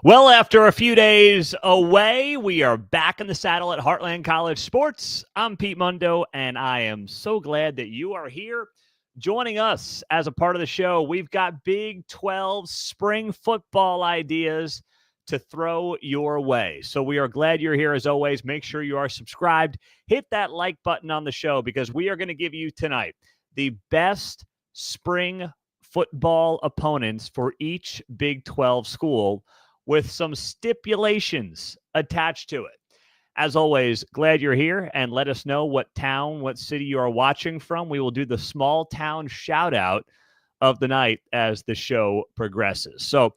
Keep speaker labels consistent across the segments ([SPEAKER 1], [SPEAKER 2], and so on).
[SPEAKER 1] Well, after a few days away, we are back in the saddle at Heartland College Sports. I'm Pete Mundo, and I am so glad that you are here joining us as a part of the show. We've got Big 12 spring football ideas to throw your way. So we are glad you're here as always. Make sure you are subscribed. Hit that like button on the show because we are going to give you tonight the best spring football opponents for each Big 12 school with some stipulations attached to it. As always, glad you're here, and let us know what town, what city you are watching from. We will do the small town shout out of the night as the show progresses. So,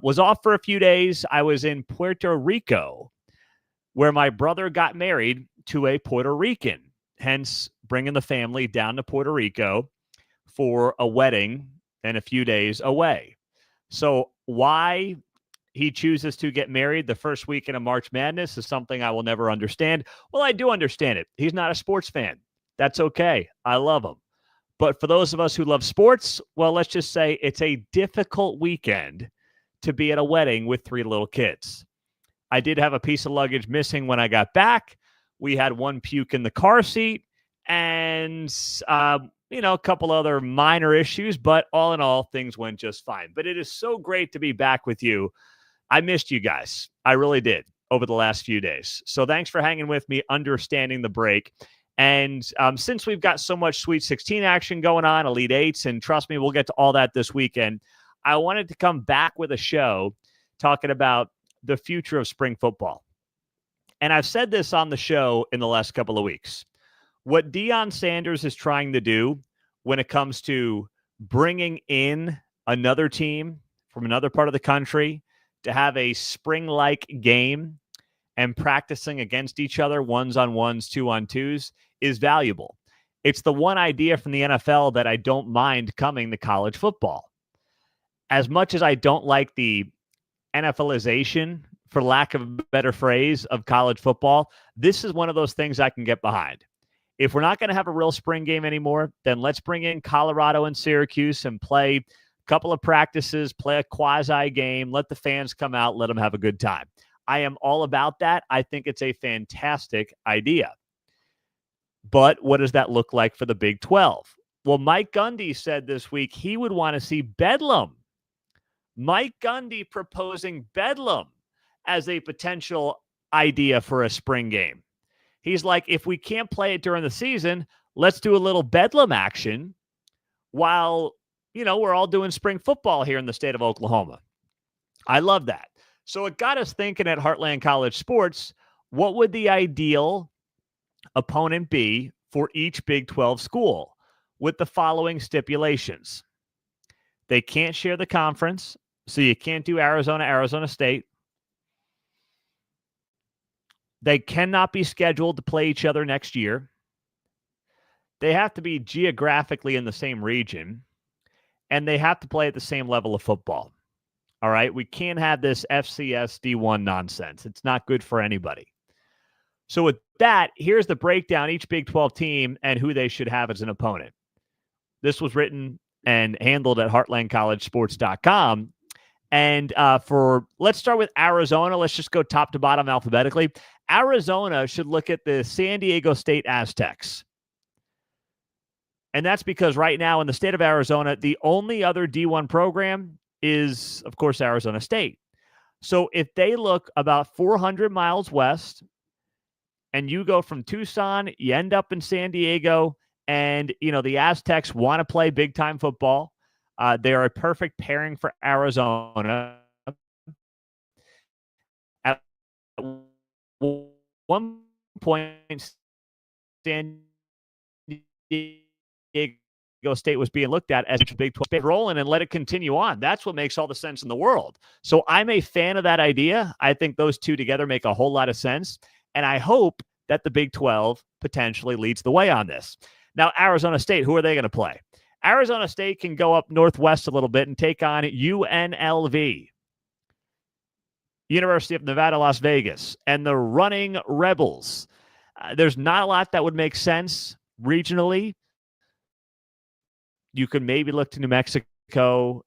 [SPEAKER 1] was off for a few days. I was in Puerto Rico, where my brother got married to a Puerto Rican, hence bringing the family down to Puerto Rico for a wedding and a few days away. So, why he chooses to get married the first weekend of March Madness is something I will never understand. Well, I do understand it. He's not a sports fan. That's okay. I love him. But for those of us who love sports, well, let's just say it's a difficult weekend to be at a wedding with 3 little kids. I did have a piece of luggage missing when I got back. We had one puke in the car seat and, a couple other minor issues, but all in all, things went just fine. But it is so great to be back with you. I missed you guys. I really did over the last few days. So thanks for hanging with me, understanding the break. And since we've got so much Sweet 16 action going on, Elite Eights, and trust me, we'll get to all that this weekend, I wanted to come back with a show talking about the future of spring football. And I've said this on the show in the last couple of weeks. What Deion Sanders is trying to do when it comes to bringing in another team from another part of the country to have a spring-like game and practicing against each other, ones-on-ones, two-on-twos, is valuable. It's the one idea from the NFL that I don't mind coming to college football. As much as I don't like the NFLization, for lack of a better phrase, of college football, this is one of those things I can get behind. If we're not going to have a real spring game anymore, then let's bring in Colorado and Syracuse and play couple of practices, play a quasi game, let the fans come out, let them have a good time. I am all about that. I think it's a fantastic idea. But what does that look like for the Big 12? Well, Mike Gundy said this week he would want to see Bedlam. Mike Gundy proposing Bedlam as a potential idea for a spring game. He's like, if we can't play it during the season, let's do a little Bedlam action while we're all doing spring football here in the state of Oklahoma. I love that. So it got us thinking at Heartland College Sports, what would the ideal opponent be for each Big 12 school with the following stipulations? They can't share the conference, so you can't do Arizona State. They cannot be scheduled to play each other next year. They have to be geographically in the same region. And they have to play at the same level of football. All right? We can't have this FCS D1 nonsense. It's not good for anybody. So with that, here's the breakdown, each Big 12 team and who they should have as an opponent. This was written and handled at heartlandcollegesports.com. And let's start with Arizona. Let's just go top to bottom alphabetically. Arizona should look at the San Diego State Aztecs. And that's because right now in the state of Arizona, the only other D1 program is, of course, Arizona State. So if they look about 400 miles west and you go from Tucson, you end up in San Diego, and, the Aztecs want to play big-time football. They are a perfect pairing for Arizona. At one point, San Diego State was being looked at as a Big 12 rolling, and let it continue on. That's what makes all the sense in the world. So I'm a fan of that idea. I think those two together make a whole lot of sense, and I hope that the Big 12 potentially leads the way on this. Now, Arizona State, who are they going to play? Arizona State can go up northwest a little bit and take on UNLV, University of Nevada, Las Vegas, and the Running Rebels. There's not a lot that would make sense regionally. You could maybe look to New Mexico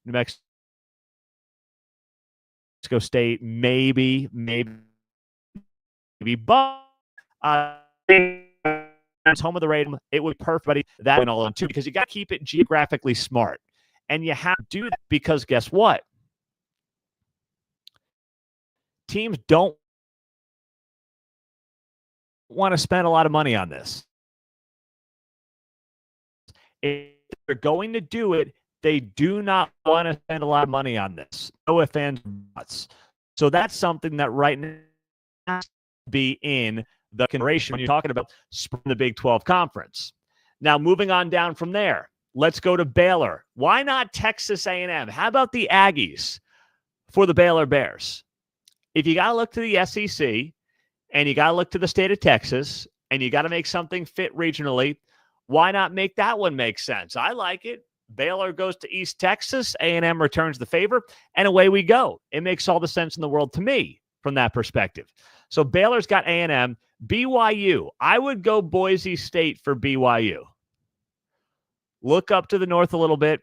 [SPEAKER 1] Francisco State, maybe, but it's home of the Raiders. It would be perfect. That went all on too, because you got to keep it geographically smart, and you have to do that because guess what? Teams don't want to spend a lot of money on this. If they're going to do it, they do not want to spend a lot of money on this. No ifs, ands, buts. So that's something that right now has to be in the consideration when you're talking about the Big 12 Conference. Now, moving on down from there, let's go to Baylor. Why not Texas A&M? How about the Aggies for the Baylor Bears? If you got to look to the SEC and you got to look to the state of Texas and you got to make something fit regionally, why not make that one make sense? I like it. Baylor goes to East Texas, A&M returns the favor, and away we go. It makes all the sense in the world to me from that perspective. So Baylor's got A&M. BYU, I would go Boise State for BYU. Look up to the north a little bit,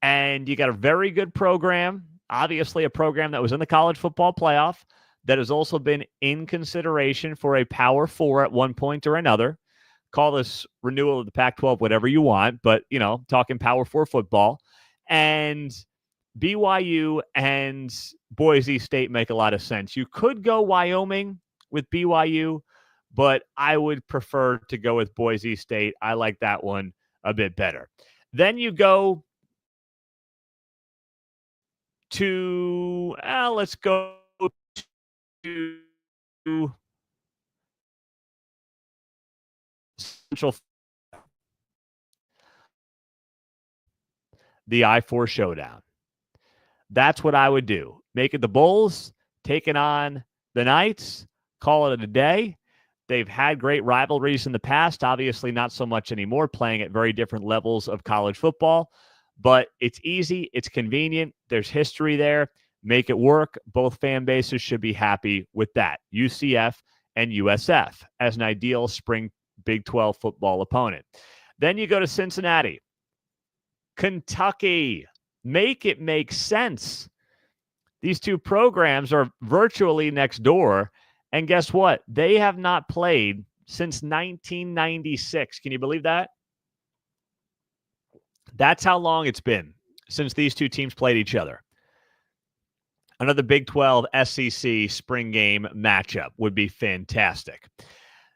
[SPEAKER 1] and you got a very good program, obviously a program that was in the college football playoff that has also been in consideration for a Power 4 at one point or another. Call this renewal of the Pac-12 whatever you want, but, talking Power 4 football. And BYU and Boise State make a lot of sense. You could go Wyoming with BYU, but I would prefer to go with Boise State. I like that one a bit better. Then you go to, let's go to Central, the I-4 showdown. That's what I would do. Make it the Bulls, taking on the Knights, call it a day. They've had great rivalries in the past, obviously not so much anymore, playing at very different levels of college football. But it's easy, it's convenient, there's history there. Make it work. Both fan bases should be happy with that. UCF and USF as an ideal spring Big 12 football opponent. Then you go to Cincinnati. Kentucky. Make it make sense. These two programs are virtually next door. And guess what? They have not played since 1996. Can you believe that? That's how long it's been since these two teams played each other. Another Big 12 SEC spring game matchup would be fantastic.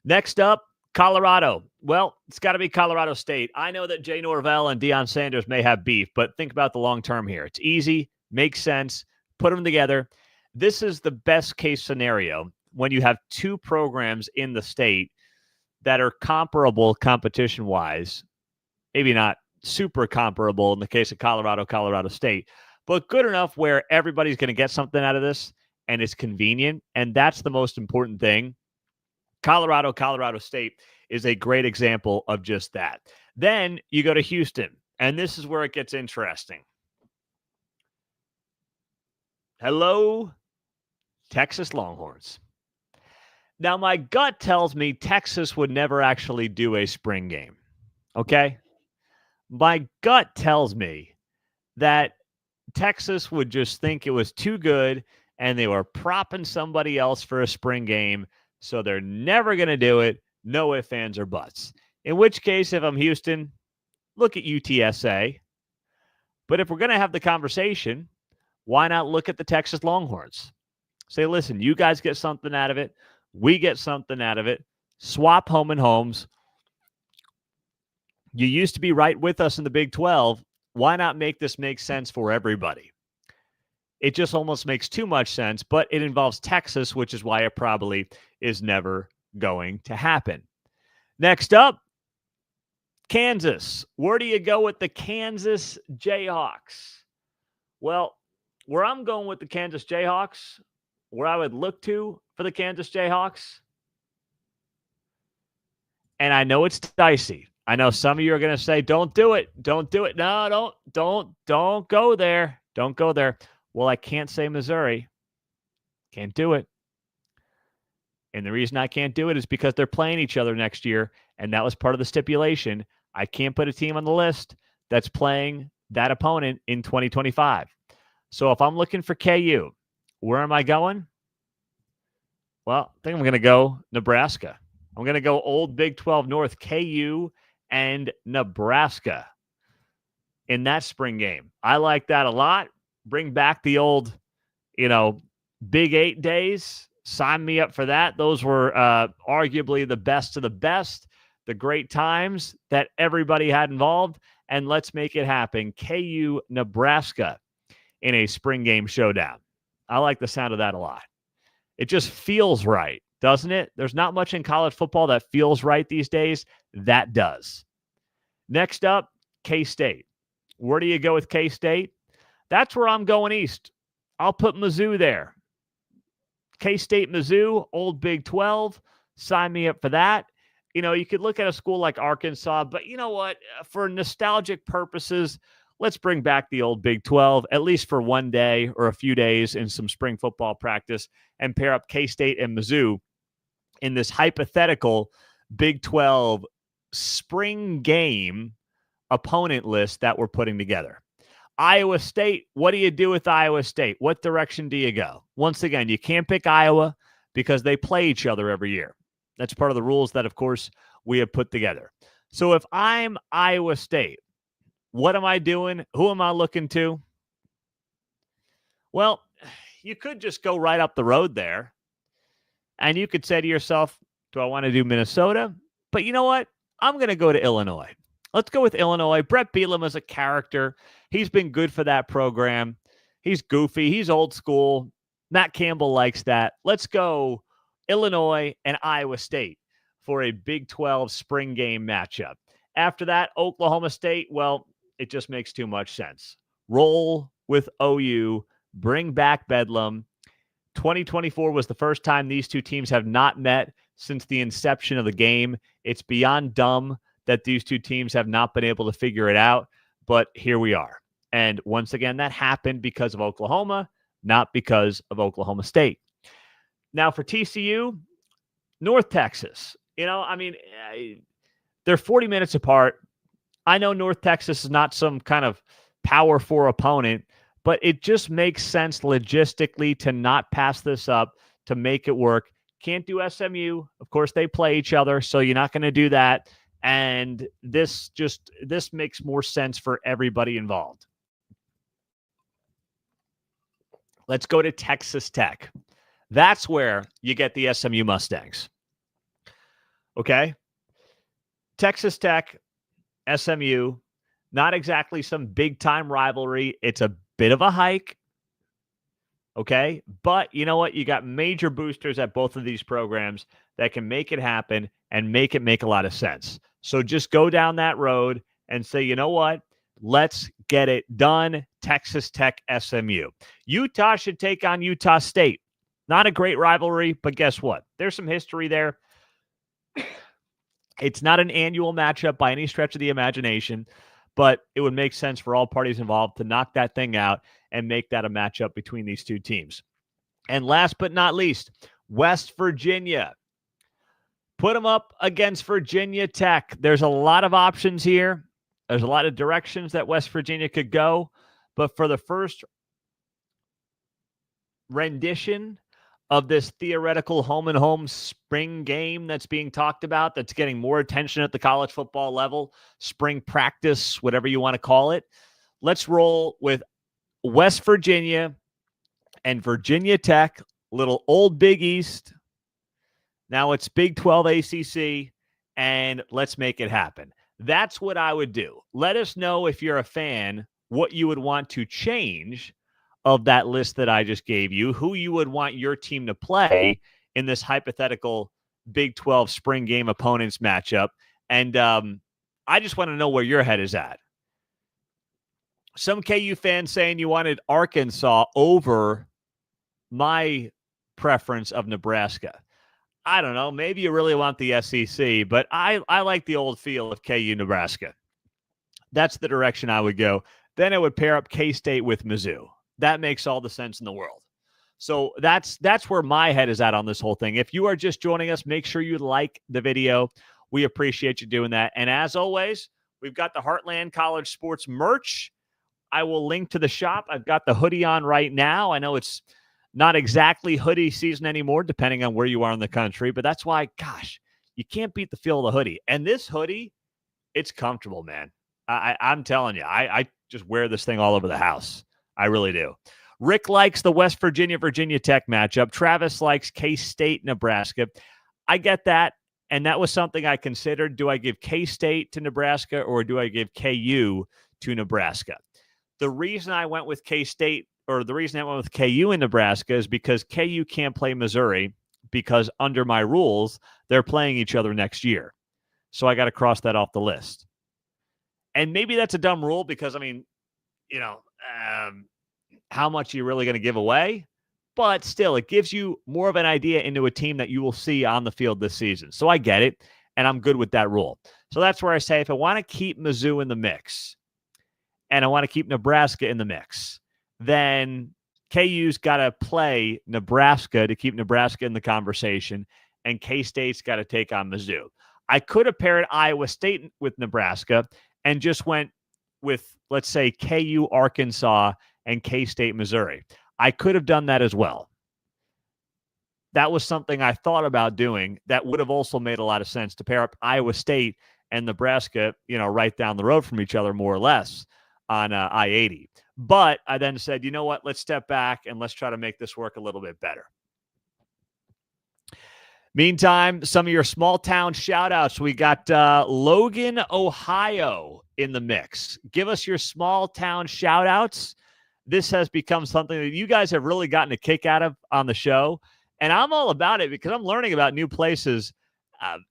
[SPEAKER 1] Next up, Colorado. Well, it's got to be Colorado State. I know that Jay Norvell and Deion Sanders may have beef, but think about the long term here. It's easy, makes sense, put them together. This is the best case scenario when you have two programs in the state that are comparable competition-wise, maybe not super comparable in the case of Colorado State, but good enough where everybody's going to get something out of this and it's convenient, and that's the most important thing. Colorado State is a great example of just that. Then you go to Houston, and this is where it gets interesting. Hello, Texas Longhorns. Now, my gut tells me Texas would never actually do a spring game, okay? My gut tells me that Texas would just think it was too good, and they were propping somebody else for a spring game, so they're never going to do it. No ifs, ands, or buts. In which case, if I'm Houston, look at UTSA. But if we're going to have the conversation, why not look at the Texas Longhorns? Say, listen, you guys get something out of it. We get something out of it. Swap home and homes. You used to be right with us in the Big 12. Why not make this make sense for everybody? It just almost makes too much sense, but it involves Texas, which is why it probably is never going to happen. Next up, Kansas. Where do you go with the Kansas Jayhawks? Well, where I'm going with the Kansas Jayhawks, where I would look to for the Kansas Jayhawks, and I know it's dicey. I know some of you are going to say, don't do it. Don't do it. No, don't go there. Don't go there. Well, I can't say Missouri. Can't do it. And the reason I can't do it is because they're playing each other next year, and that was part of the stipulation. I can't put a team on the list that's playing that opponent in 2025. So if I'm looking for KU, Where am I going? Well, I think I'm going to go Nebraska. I'm going to go old Big 12 North, KU and Nebraska in that spring game. I like that a lot. Bring back the old, Big 8 days. Sign me up for that. Those were arguably the best of the best, the great times that everybody had involved. And let's make it happen. KU, Nebraska in a spring game showdown. I like the sound of that a lot. It just feels right, doesn't it? There's not much in college football that feels right these days. That does. Next up, K-State. Where do you go with K-State? That's where I'm going east. I'll put Mizzou there. K-State, Mizzou, old Big 12. Sign me up for that. You could look at a school like Arkansas, but you know what? For nostalgic purposes, let's bring back the old Big 12, at least for one day or a few days in some spring football practice, and pair up K-State and Mizzou in this hypothetical Big 12 spring game opponent list that we're putting together. Iowa State, what do you do with Iowa State? What direction do you go? Once again, you can't pick Iowa because they play each other every year. That's part of the rules that, of course, we have put together. So if I'm Iowa State, what am I doing? Who am I looking to? Well, you could just go right up the road there, and you could say to yourself, do I want to do Minnesota? But you know what? I'm going to go to Illinois. Let's go with Illinois. Brett Bielema is a character. He's been good for that program. He's goofy. He's old school. Matt Campbell likes that. Let's go Illinois and Iowa State for a Big 12 spring game matchup. After that, Oklahoma State, well, it just makes too much sense. Roll with OU. Bring back Bedlam. 2024 was the first time these two teams have not met since the inception of the game. It's beyond dumb that these two teams have not been able to figure it out, but here we are. And once again, that happened because of Oklahoma, not because of Oklahoma State. Now for TCU, North Texas. They're 40 minutes apart. I know North Texas is not some kind of Power 4 opponent, but it just makes sense logistically to not pass this up, to make it work. Can't do SMU. Of course, they play each other, so you're not going to do that. And this makes more sense for everybody involved. Let's go to Texas Tech. That's where you get the SMU Mustangs. Okay? Texas Tech, SMU, not exactly some big-time rivalry. It's a bit of a hike. Okay? But you know what? You got major boosters at both of these programs that can make it happen and make it make a lot of sense. So just go down that road and say, you know what? Let's get it done. Texas Tech, SMU. Utah should take on Utah State. Not a great rivalry, but guess what? There's some history there. It's not an annual matchup by any stretch of the imagination, but it would make sense for all parties involved to knock that thing out and make that a matchup between these two teams. And last but not least, West Virginia. Put them up against Virginia Tech. There's a lot of options here. There's a lot of directions that West Virginia could go. But for the first rendition of this theoretical home-and-home spring game that's being talked about, that's getting more attention at the college football level, spring practice, whatever you want to call it, let's roll with West Virginia and Virginia Tech, little old Big East. Now it's Big 12 ACC, and let's make it happen. That's what I would do. Let us know, if you're a fan, what you would want to change of that list that I just gave you, who you would want your team to play in this hypothetical Big 12 spring game opponents matchup. And I just want to know where your head is at. Some KU fans saying you wanted Arkansas over my preference of Nebraska. I don't know. Maybe you really want the SEC, but I like the old feel of KU Nebraska. That's the direction I would go. Then I would pair up K-State with Mizzou. That makes all the sense in the world. So that's where my head is at on this whole thing. If you are just joining us, make sure you like the video. We appreciate you doing that. And as always, we've got the Heartland College Sports merch. I will link to the shop. I've got the hoodie on right now. I know it's Not exactly hoodie season anymore, depending on where you are in the country, but that's why, gosh, you can't beat the feel of the hoodie. And this hoodie, it's comfortable, man. I'm telling you, I just wear this thing all over the house. I really do. Rick likes the West Virginia Tech matchup. Travis likes K-State, Nebraska. I get that, and that was something I considered. Do I give K-State to Nebraska or do I give KU to Nebraska? The reason I went with K-State, or the reason I went with KU in Nebraska, is because KU can't play Missouri because under my rules, they're playing each other next year. So I got to cross that off the list. And maybe that's a dumb rule because, I mean, how much are you really going to give away? But still, it gives you more of an idea into a team that you will see on the field this season. So I get it, and I'm good with that rule. So that's where I say if I want to keep Mizzou in the mix and I want to keep Nebraska in the mix, then KU's got to play Nebraska to keep Nebraska in the conversation, and K-State's got to take on Mizzou. I could have paired Iowa State with Nebraska and just went with, let's say, KU Arkansas and K-State Missouri. I could have done that as well. That was something I thought about doing that would have also made a lot of sense to pair up Iowa State and Nebraska, right down the road from each other, more or less, on I-80. But I then said, you know what? Let's step back and let's try to make this work a little bit better. Meantime, some of your small town shout outs. We got Logan, Ohio in the mix. Give us your small town shout outs. This has become something that you guys have really gotten a kick out of on the show. And I'm all about it because I'm learning about new places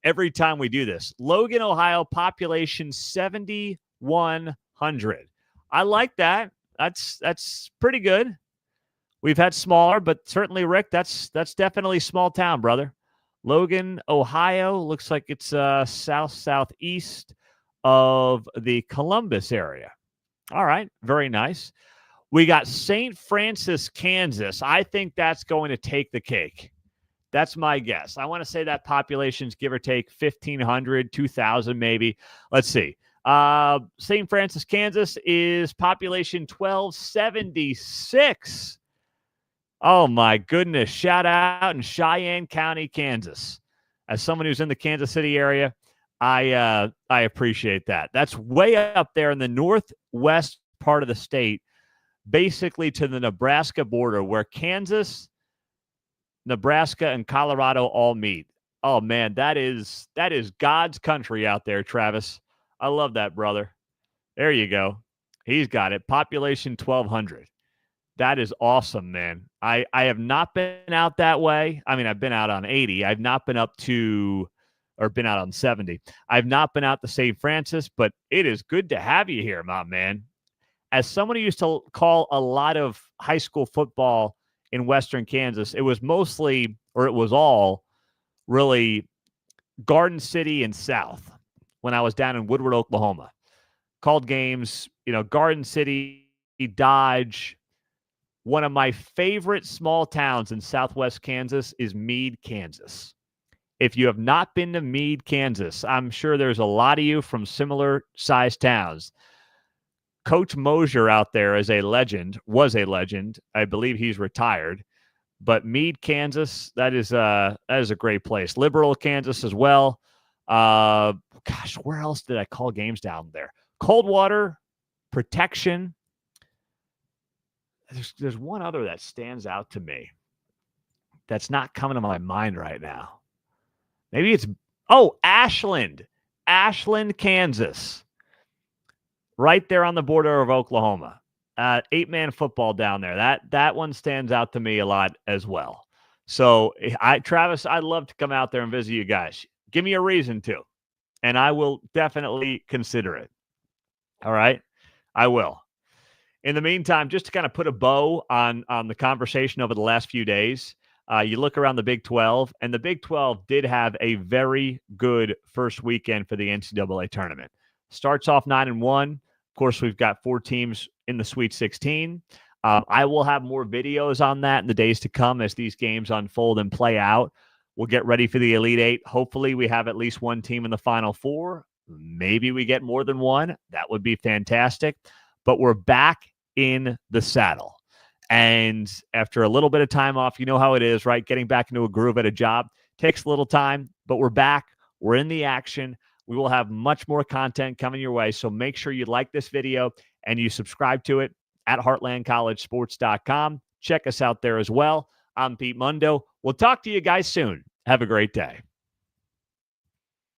[SPEAKER 1] every time we do this. Logan, Ohio, population 7,100. I like that. That's pretty good. We've had smaller, but certainly, Rick, that's definitely small town, brother. Logan, Ohio, looks like it's southeast of the Columbus area. All right, very nice. We got St. Francis, Kansas. I think that's going to take the cake. That's my guess. I want to say that population's give or take 1,500, 2,000 maybe. Let's see. St. Francis, Kansas is population 1,276. Oh, my goodness. Shout out in Cheyenne County, Kansas. As someone who's in the Kansas City area, I appreciate that. That's way up there in the northwest part of the state, basically to the Nebraska border where Kansas, Nebraska, and Colorado all meet. Oh, man, that is God's country out there, Travis. I love that, brother. There you go. He's got it. Population 1,200. That is awesome, man. I have not been out that way. I mean, I've been out on 80. I've not been up to, or been out on 70. I've not been out to St. Francis, but it is good to have you here, my man. As someone who used to call a lot of high school football in Western Kansas, it was mostly, or it was all, really Garden City and South when I was down in Woodward, Oklahoma. Called games, Garden City, Dodge. One of my favorite small towns in southwest Kansas is Meade, Kansas. If you have not been to Meade, Kansas, I'm sure there's a lot of you from similar sized towns. Coach Mosier out there is a legend, was a legend. I believe he's retired. But Meade, Kansas, that is a great place. Liberal, Kansas as well. Gosh, where else did I call games down there? Coldwater, Protection. There's one other that stands out to me that's not coming to my mind right now. Maybe it's, Ashland, Kansas. Right there on the border of Oklahoma. 8-man football down there. That one stands out to me a lot as well. So, Travis, I'd love to come out there and visit you guys. Give me a reason to, and I will definitely consider it. All right? I will. In the meantime, just to kind of put a bow on the conversation over the last few days, you look around the Big 12, and the Big 12 did have a very good first weekend for the NCAA tournament. Starts off 9-1. Of course, we've got 4 teams in the Sweet 16. I will have more videos on that in the days to come as these games unfold and play out. We'll get ready for the Elite Eight. Hopefully, we have at least one team in the Final Four. Maybe we get more than one. That would be fantastic. But we're back in the saddle. And after a little bit of time off, you know how it is, right? Getting back into a groove at a job takes a little time, but we're back. We're in the action. We will have much more content coming your way. So make sure you like this video and you subscribe to it at heartlandcollegesports.com. Check us out there as well. I'm Pete Mundo. We'll talk to you guys soon. Have a great day.